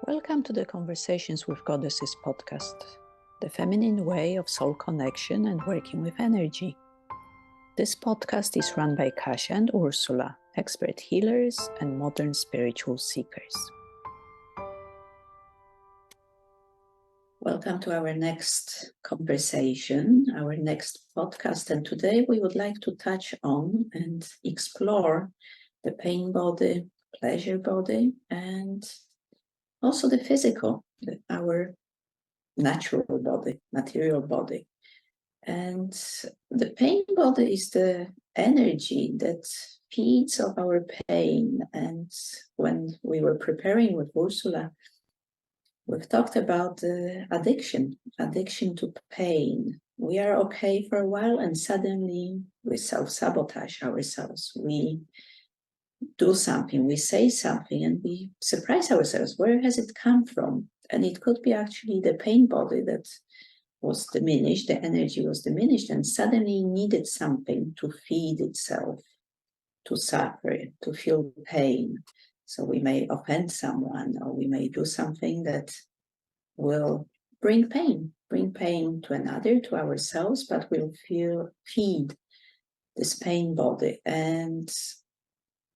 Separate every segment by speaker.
Speaker 1: Welcome to the Conversations with Goddesses podcast, the feminine way of soul connection and working with energy. This podcast is run by Kasia and Ursula, expert healers and modern spiritual seekers. Welcome to our next conversation, our next podcast, and today we would like to touch on and explore the pain body, pleasure body, and also the physical, our natural body, material body. And the pain body is the energy that feeds off our pain. And when we were preparing with Ursula, we've talked about addiction to pain. We are okay for a while and suddenly we self-sabotage ourselves. We do something, we say something, and we surprise ourselves. Where has it come from? And it could be actually the pain body that was diminished, the energy was diminished, and suddenly needed something to feed itself, to suffer, to feel pain. So we may offend someone, or we may do something that will bring pain to another, to ourselves, but will feed this pain body. And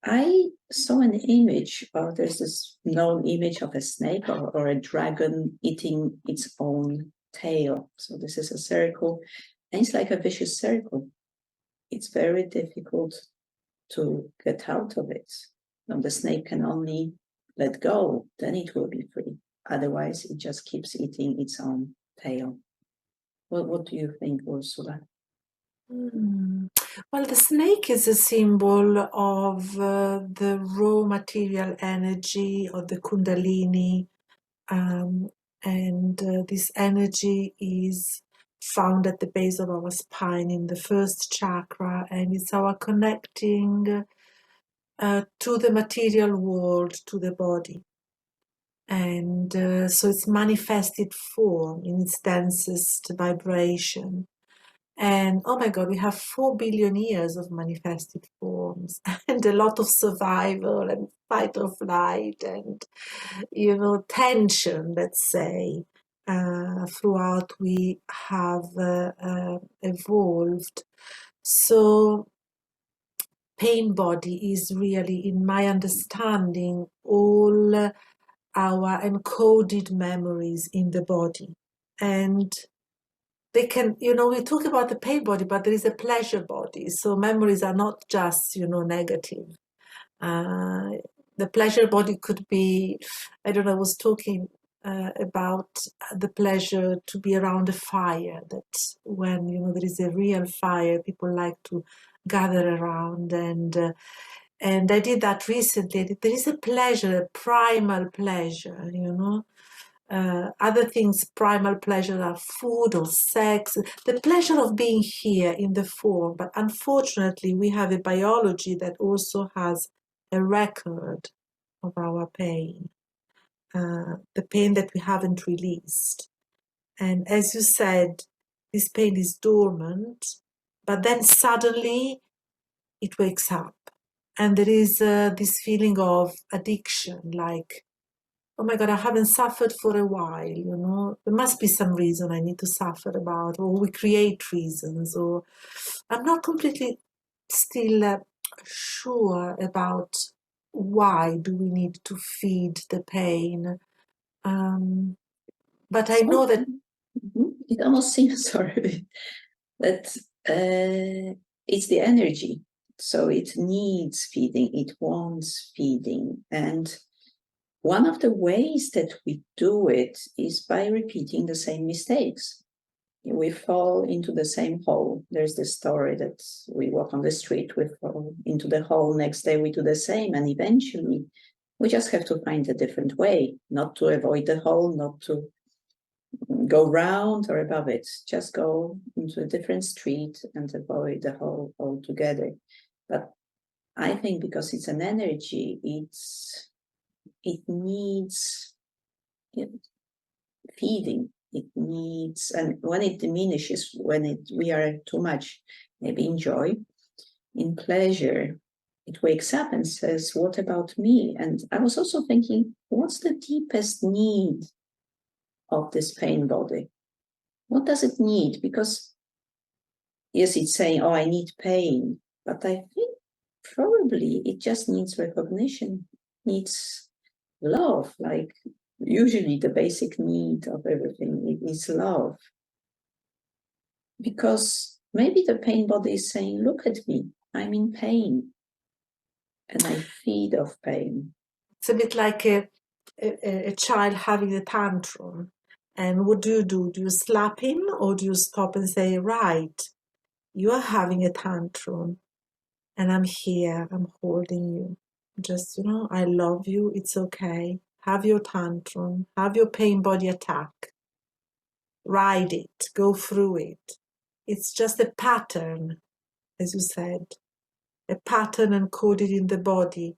Speaker 1: I saw an image, or there's this known image of a snake or a dragon eating its own tail. So this is a circle, and it's like a vicious circle. It's very difficult to get out of it. And the snake can only let go, then it will be free. Otherwise, it just keeps eating its own tail. What do you think, Ursula?
Speaker 2: Well, the snake is a symbol of the raw material energy of the Kundalini, and this energy is found at the base of our spine in the first chakra, and it's our connecting to the material world, to the body. And so it's manifested form in its densest vibration. And oh my God, we have 4 billion years of manifested forms and a lot of survival and fight or flight and, tension, let's say, throughout we have evolved. So pain body is really, in my understanding, all our encoded memories in the body. And they can, we talk about the pain body, but there is a pleasure body. So memories are not just, negative. The pleasure body could be, I was talking about the pleasure to be around a fire, that when, there is a real fire, people like to gather around. And I did that recently. There is a pleasure, a primal pleasure, other things, primal pleasure, are food or sex, the pleasure of being here in the form. But unfortunately, we have a biology that also has a record of our pain, the pain that we haven't released. And as you said, this pain is dormant, but then suddenly it wakes up. And there is this feeling of addiction, like, oh my God, I haven't suffered for a while, there must be some reason I need to suffer about, or we create reasons, or I'm not completely still sure about why do we need to feed the pain. But I know that...
Speaker 1: It almost seems, sorry, that it's the energy. So it needs feeding, it wants feeding. And one of the ways that we do it is by repeating the same mistakes. We fall into the same hole. There's this story that we walk on the street, we fall into the hole, next day we do the same, and eventually we just have to find a different way, not to avoid the hole, not to go round or above it, just go into a different street and avoid the hole altogether. But I think because it's an energy, it needs feeding. It needs, and when it diminishes, when we are too much, maybe in joy, in pleasure, it wakes up and says, what about me? And I was also thinking, what's the deepest need of this pain body? What does it need? Because yes, it's saying, oh, I need pain, but I think probably it just needs recognition, needs love, like usually the basic need of everything is love. Because maybe the pain body is saying, look at me, I'm in pain and I feed off pain.
Speaker 2: It's a bit like a child having a tantrum. And what do? Do you slap him, or do you stop and say, right, you are having a tantrum and I'm here, I'm holding you. Just, I love you, it's okay. Have your tantrum, have your pain body attack. Ride it, go through it. It's just a pattern, as you said, a pattern encoded in the body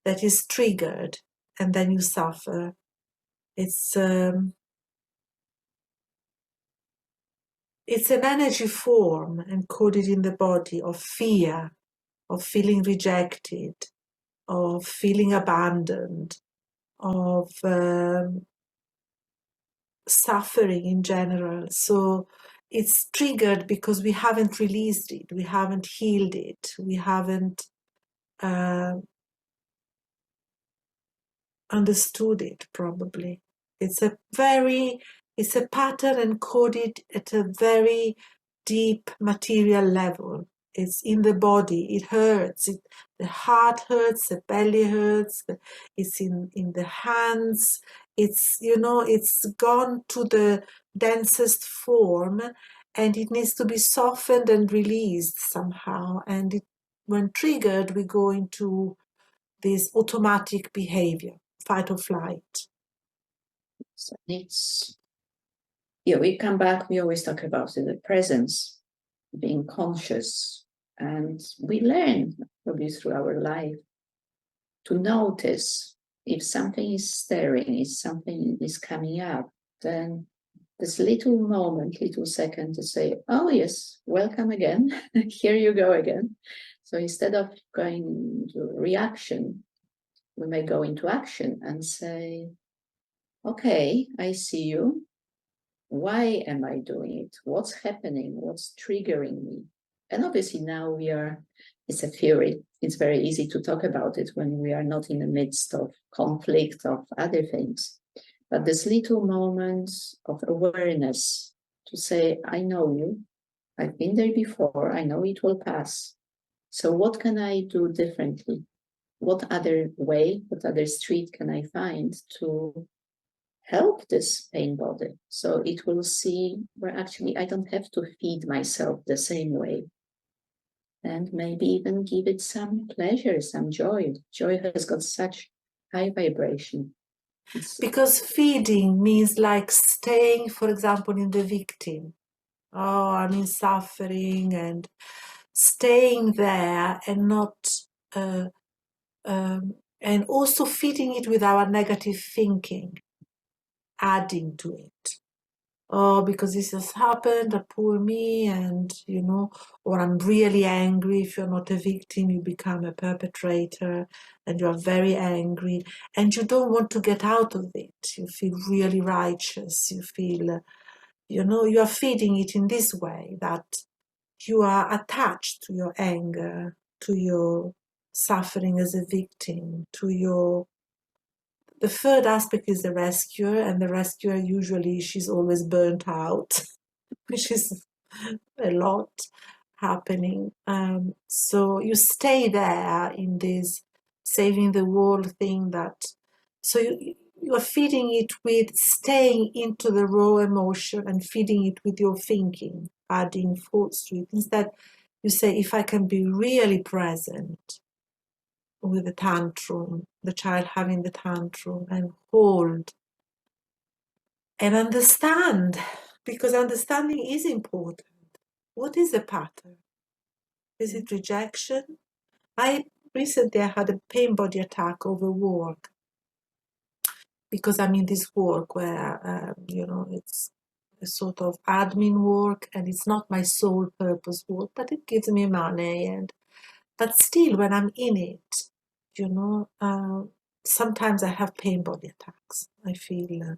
Speaker 2: that is triggered, and then you suffer. It's an energy form encoded in the body of fear, of feeling rejected, of feeling abandoned, of suffering in general. So it's triggered because we haven't released it, we haven't healed it, we haven't understood it, probably. It's a pattern encoded at a very deep material level. It's in the body, it hurts, the heart hurts, the belly hurts, it's in the hands, it's gone to the densest form, and it needs to be softened and released somehow. And when triggered, we go into this automatic behavior, fight or flight.
Speaker 1: So we come back, we always talk about the presence, being conscious, and we learn probably through our life to notice if something is stirring, if something is coming up, then this little moment, little second to say, oh yes, welcome again, here you go again. So instead of going to reaction, we may go into action and say, okay, I see you. Why am I doing it? What's happening? What's triggering me? And obviously now it's a theory. It's very easy to talk about it when we are not in the midst of conflict, of other things. But this little moment of awareness to say, I know you, I've been there before, I know it will pass. So what can I do differently? What other way, what other street can I find to help this pain body? So it will see where actually I don't have to feed myself the same way. And maybe even give it some pleasure, some joy. Joy has got such high vibration.
Speaker 2: Because feeding means like staying, for example, in the victim. Oh, I'm in suffering, and staying there and not, and also feeding it with our negative thinking, adding to it. Oh, because this has happened, poor me, and or I'm really angry. If you're not a victim, you become a perpetrator, and you're very angry, and you don't want to get out of it. You feel really righteous. You feel, you are feeding it in this way, that you are attached to your anger, to your suffering as a victim, to your. The third aspect is the rescuer, and the rescuer usually she's always burnt out, which is a lot happening. So you stay there in this saving the world thing, so you are feeding it with staying into the raw emotion and feeding it with your thinking, adding thoughts to it. Instead, you say, if I can be really present with the tantrum, the child having the tantrum, and hold and understand, because understanding is important. What is the pattern? Is it rejection? Recently I had a pain body attack over work, because I'm in this work where, it's a sort of admin work, and it's not my sole purpose work, but it gives me money, and But still, when I'm in it, sometimes I have pain body attacks. I feel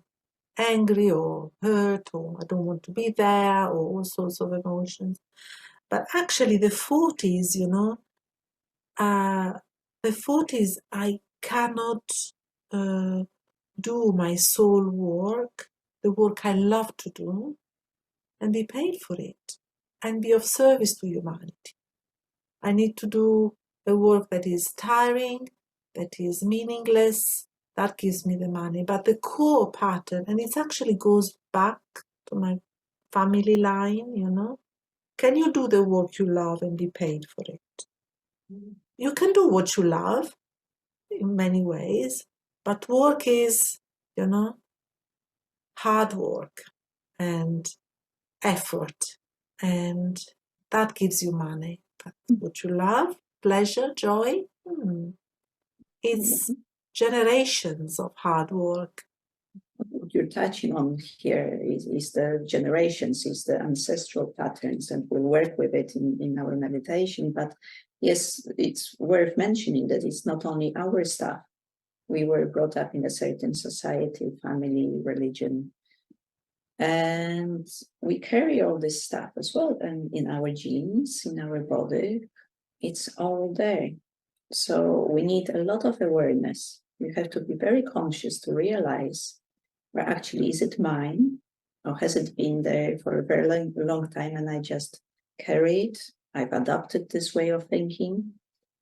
Speaker 2: angry or hurt, or I don't want to be there, or all sorts of emotions. But actually, the 40s, the 40s, I cannot do my soul work, the work I love to do, and be paid for it, and be of service to humanity. I need to do a work that is tiring, that is meaningless, that gives me the money. But the core pattern, and it actually goes back to my family line, can you do the work you love and be paid for it? You can do what you love in many ways, but work is, hard work and effort, and that gives you money. But what you love, pleasure, joy, it's generations of hard work.
Speaker 1: What you're touching on here is the generations, is the ancestral patterns, and we'll work with it in our meditation. But yes, it's worth mentioning that it's not only our stuff. We were brought up in a certain society, family, religion, and we carry all this stuff as well. And in our genes, in our body, it's all there. So we need a lot of awareness. You have to be very conscious to realize, well, actually, is it mine? Or has it been there for a very long time and I just carry it? I've adopted this way of thinking,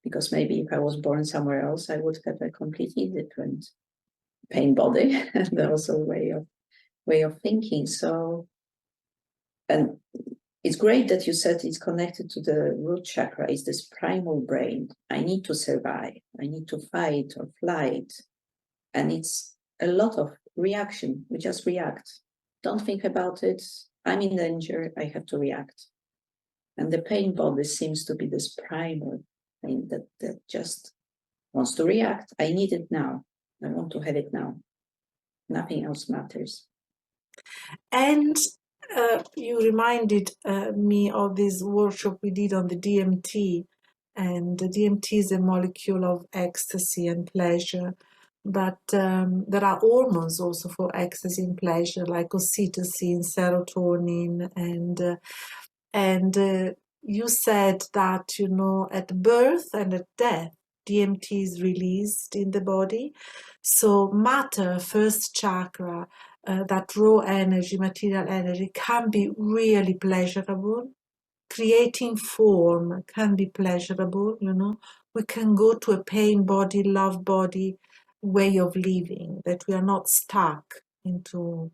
Speaker 1: because maybe if I was born somewhere else, I would have a completely different pain body and also way of thinking. So, and it's great that you said it's connected to the root chakra. It's this primal brain. I need to survive. I need to fight or flight. And it's a lot of reaction. We just react. Don't think about it. I'm in danger. I have to react. And the pain body seems to be this primal thing that just wants to react. I need it now. I want to have it now. Nothing else matters.
Speaker 2: And you reminded me of this workshop we did on the DMT. And the DMT is a molecule of ecstasy and pleasure. But there are hormones also for ecstasy and pleasure, like oxytocin, serotonin, and you said that at birth and at death, DMT is released in the body. So matter, first chakra, that raw energy, material energy, can be really pleasurable. Creating form can be pleasurable. We can go to a pain body, love body way of living, that we are not stuck into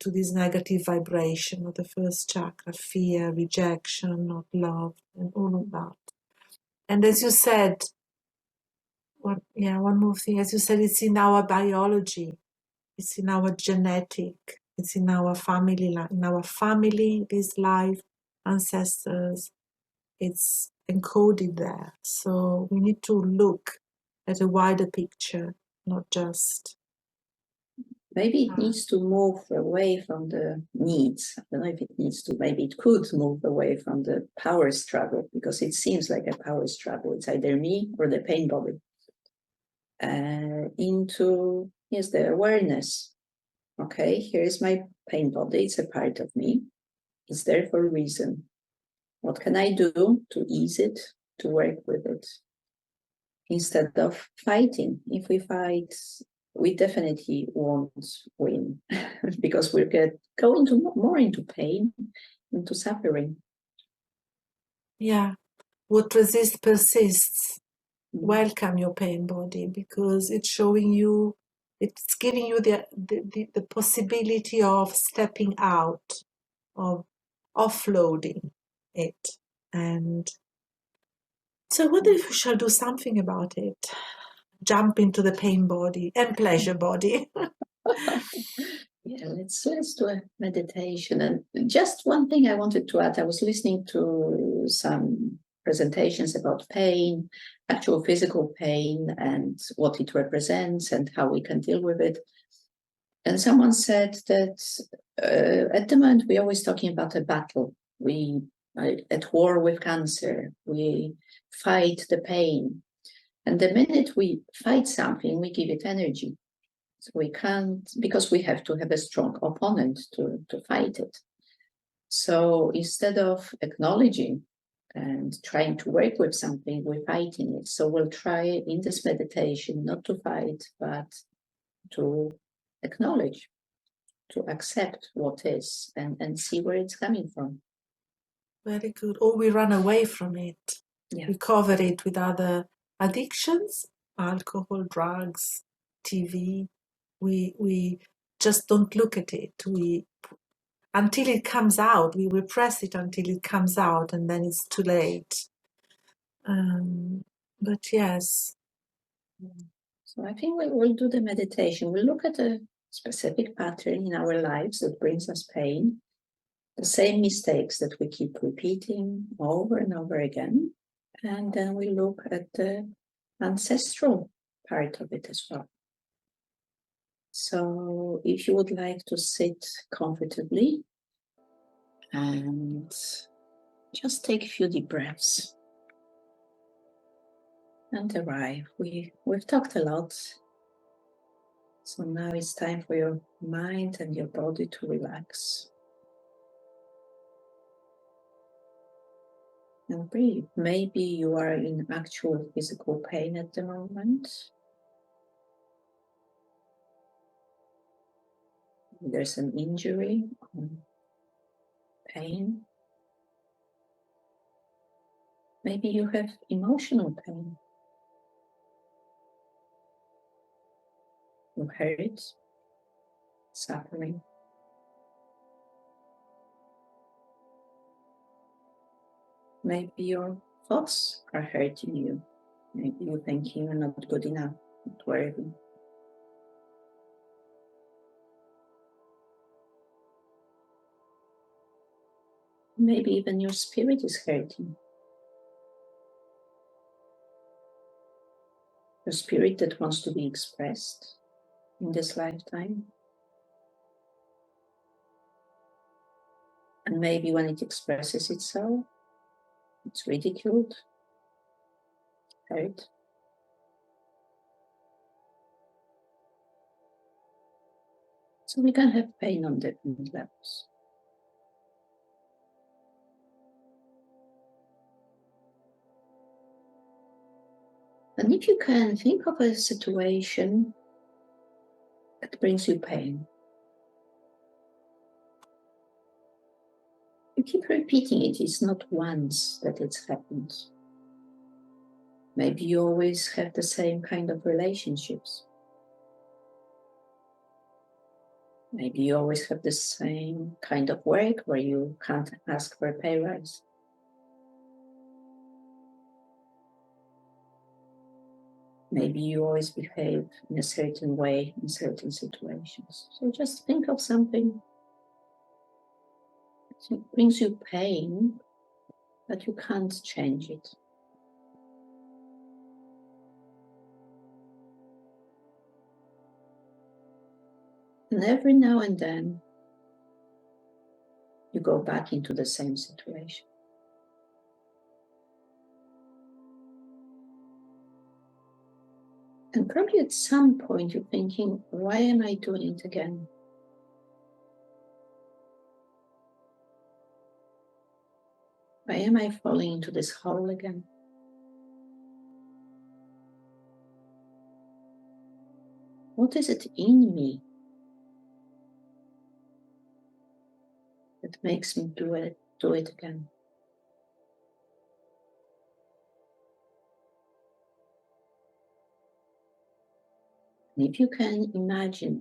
Speaker 2: this negative vibration of the first chakra, fear, rejection, not love, and all of that. And as you said, one more thing, as you said, it's in our biology, it's in our genetic, it's in our family, this life, ancestors, it's encoded there. So we need to look at a wider picture, not just.
Speaker 1: Maybe it needs to move away from the needs. I don't know if it needs to, maybe it could move away from the power struggle, because it seems like a power struggle. It's either me or the pain body. Into, yes, the awareness. Okay, here is my pain body. It's a part of me. It's there for a reason. What can I do to ease it, to work with it? Instead of fighting. If we fight, we definitely won't win because we'll go into more into pain, into suffering.
Speaker 2: Yeah, what resists persists. Welcome your pain body, because it's showing you, it's giving you the possibility of stepping out, of offloading it. And so what if we shall do something about it? Jump into the pain body and pleasure body.
Speaker 1: Yeah, let's do a meditation. And just one thing I wanted to add, I was listening to some presentations about pain, actual physical pain, and what it represents and how we can deal with it. And someone said that at the moment we're always talking about a battle. We are at war with cancer. We fight the pain. And the minute we fight something, we give it energy. So we can't, because we have to have a strong opponent to fight it. So instead of acknowledging and trying to work with something, we're fighting it. So we'll try in this meditation not to fight, but to acknowledge, to accept what is, and see where it's coming from.
Speaker 2: Very good. Or we run away from it.
Speaker 1: Yeah.
Speaker 2: We cover it with other addictions, alcohol, drugs, TV. We just don't look at it. Until it comes out, we repress it until it comes out, and then it's too late. But yes.
Speaker 1: So I think we'll do the meditation. We'll look at a specific pattern in our lives that brings us pain, the same mistakes that we keep repeating over and over again. And then we look at the ancestral part of it as well. So if you would like to sit comfortably and just take a few deep breaths and arrive. We've talked a lot. So now it's time for your mind and your body to relax. And breathe. Maybe you are in actual physical pain at the moment. There's an injury, pain. Maybe you have emotional pain. You hurt, suffering. Maybe your thoughts are hurting you. Maybe you think you're not good enough, not worthy. Maybe even your spirit is hurting. Your spirit that wants to be expressed in this lifetime. And maybe when it expresses itself, it's ridiculed, hurt. So we can have pain on different levels. And if you can, think of a situation that brings you pain. You keep repeating it. It's not once that it's happened. Maybe you always have the same kind of relationships. Maybe you always have the same kind of work where you can't ask for a pay rise. Maybe you always behave in a certain way in certain situations. So just think of something that brings you pain, but you can't change it. And every now and then, you go back into the same situation. And probably at some point you're thinking, why am I doing it again? Why am I falling into this hole again? What is it in me that makes me do it again? And if you can imagine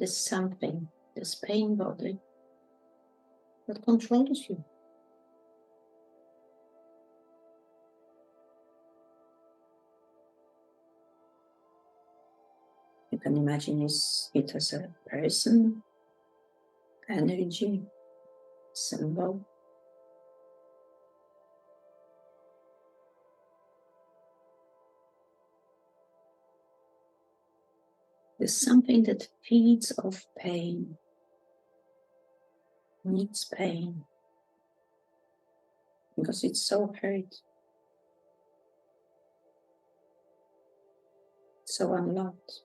Speaker 1: this something, this pain body that controls you. You can imagine it as a person, energy, symbol. There's something that feeds off pain, needs pain, because it's so hurt. so unlocked.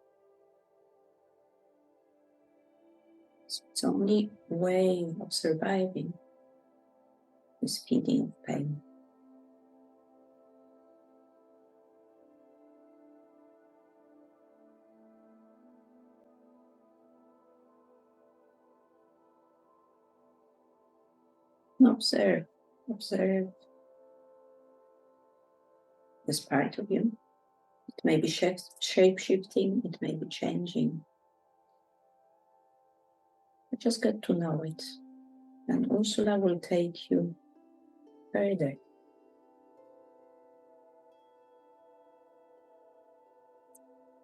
Speaker 1: Its only way of surviving is feeding of pain. Observe, observe this part of you. It may be shape-shifting, it may be changing. But just get to know it. And Ursula will take you further.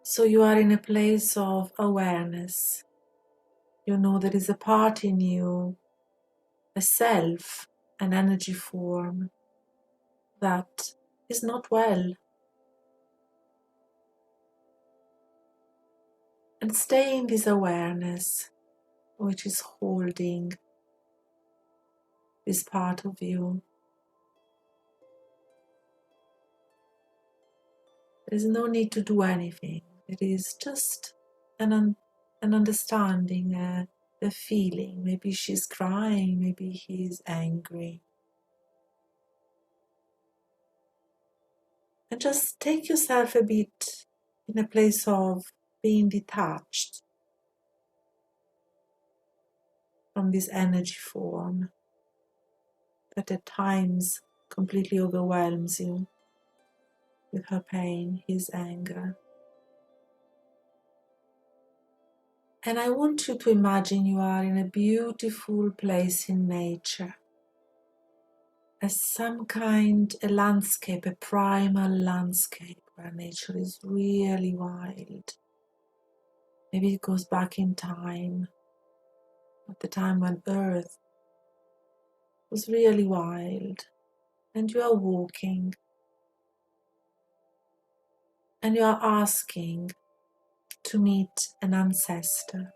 Speaker 2: So you are in a place of awareness. You know there is a part in you, a self, an energy form that is not well. And stay in this awareness, which is holding this part of you. There is no need to do anything. It is just an understanding, a feeling. Maybe she's crying, maybe he's angry. And just take yourself a bit in a place of being detached from this energy form that at times completely overwhelms you with her pain, his anger. And I want you to imagine you are in a beautiful place in nature, as some kind, a landscape, a primal landscape where nature is really wild. Maybe it goes back in time, at the time when Earth was really wild, and you are walking, and you are asking to meet an ancestor,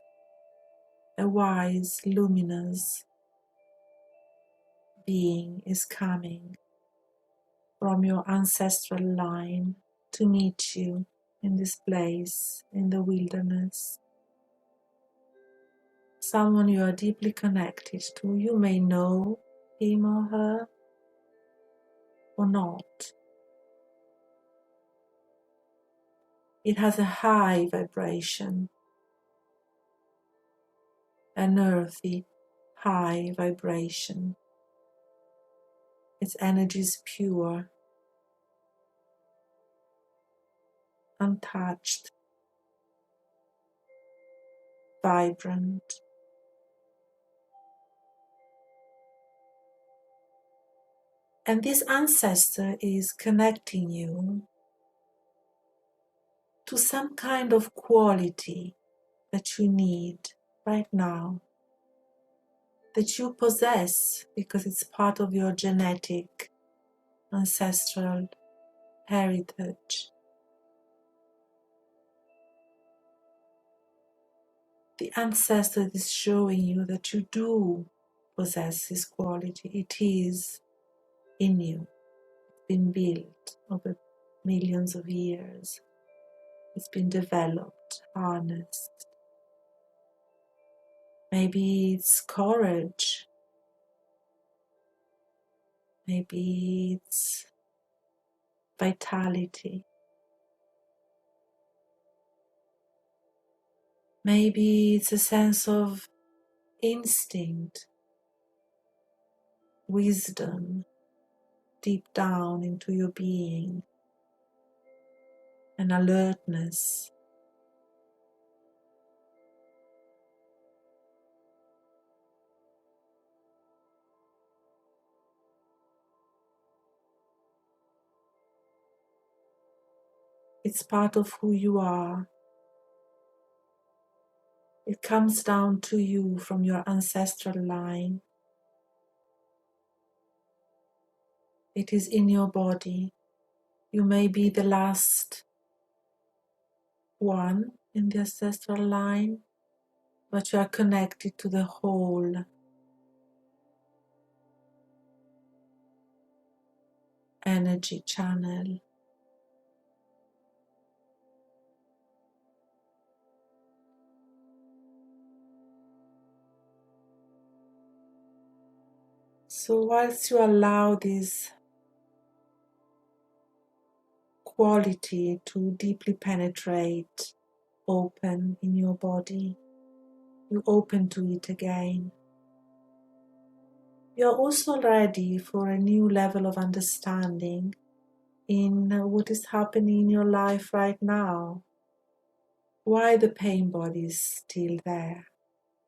Speaker 2: a wise, luminous being is coming from your ancestral line to meet you in this place, in the wilderness. Someone you are deeply connected to. You may know him or her or not. It has a high vibration, an earthy, high vibration. Its energy is pure, untouched, vibrant. And this ancestor is connecting you to some kind of quality that you need right now, that you possess because it's part of your genetic, ancestral heritage. The ancestor is showing you that you do possess this quality. It is in you. It's been built over millions of years. It's been developed, harnessed. Maybe it's courage. Maybe it's vitality. Maybe it's a sense of instinct, wisdom, deep down into your being, and alertness. It's part of who you are. It comes down to you from your ancestral line. It is in your body. You may be the last one in the ancestral line, but you are connected to the whole energy channel. So whilst you allow this quality to deeply penetrate, open in your body, you open to it again. You are also ready for a new level of understanding in what is happening in your life right now. Why the pain body is still there.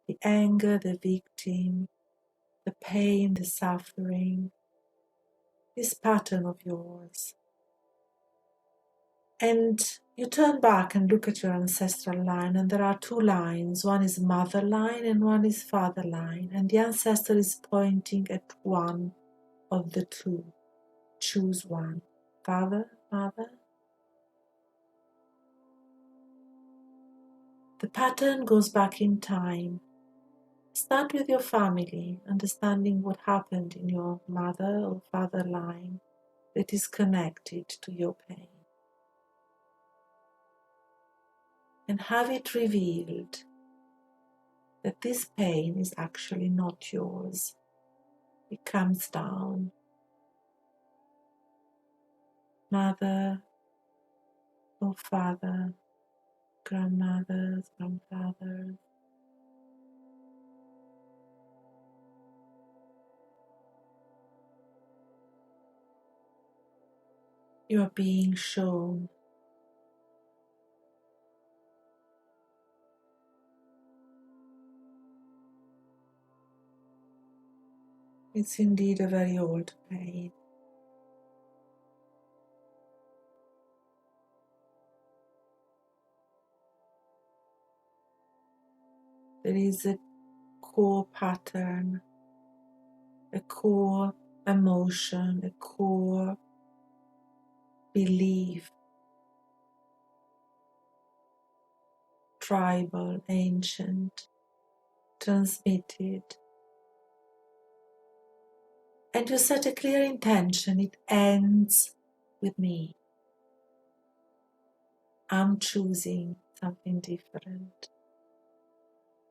Speaker 2: The anger, the victim, the pain, the suffering, this pattern of yours. And you turn back and look at your ancestral line, and there are two lines. One is mother line and one is father line. And the ancestor is pointing at one of the two. Choose one. Father, mother. The pattern goes back in time. Start with your family, understanding what happened in your mother or father line that is connected to your pain. And have it revealed that this pain is actually not yours. It comes down. Mother or father, grandmothers, grandfathers. You are being shown. It's indeed a very old pain. There is a core pattern, a core emotion, a core belief, tribal, ancient, transmitted. And you set a clear intention. It ends with me. I'm choosing something different.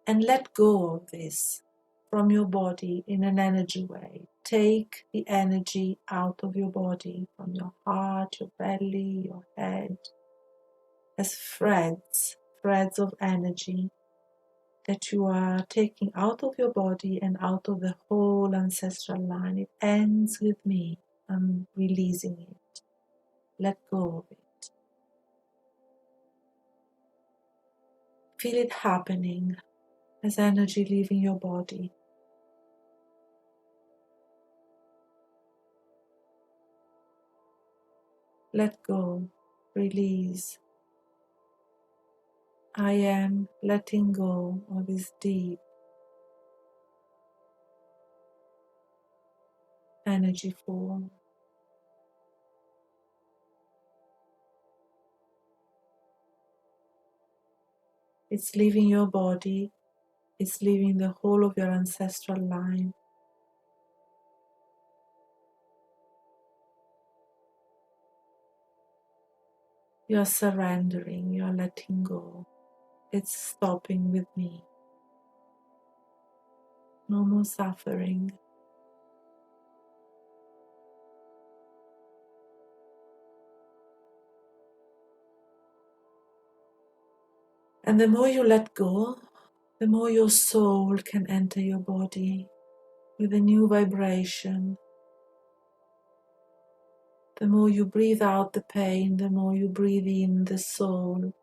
Speaker 2: And let go of this from your body in an energy way. Take the energy out of your body, from your heart, your belly, your head, as threads of energy that you are taking out of your body and out of the whole ancestral line. It ends with me. I'm releasing it. Let go of it. Feel it happening as energy leaving your body. Let go, release. I am letting go of this deep energy form. It's leaving your body, it's leaving the whole of your ancestral line. You are surrendering, you are letting go. It's stopping with me. No more suffering. And the more you let go, the more your soul can enter your body with a new vibration. The more you breathe out the pain, the more you breathe in the soul,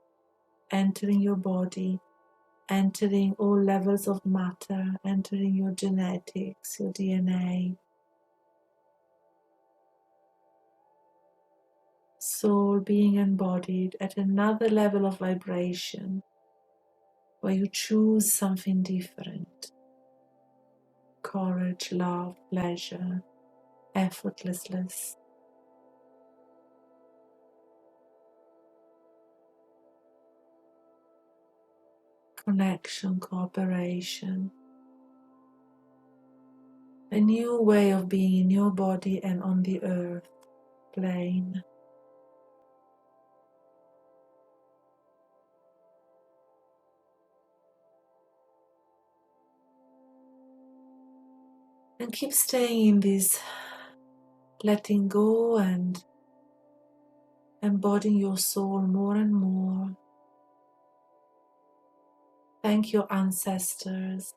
Speaker 2: entering your body, entering all levels of matter, entering your genetics, your DNA. Soul being embodied at another level of vibration where you choose something different. Courage, love, pleasure, effortlessness. Connection, cooperation. A new way of being in your body and on the earth plane. And keep staying in this letting go and embodying your soul more and more. Thank your ancestors.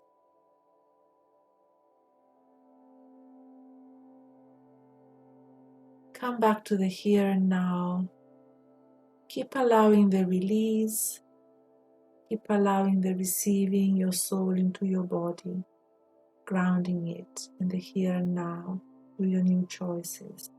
Speaker 2: Come back to the here and now. Keep allowing the release. Keep allowing the receiving your soul into your body, grounding it in the here and now with your new choices.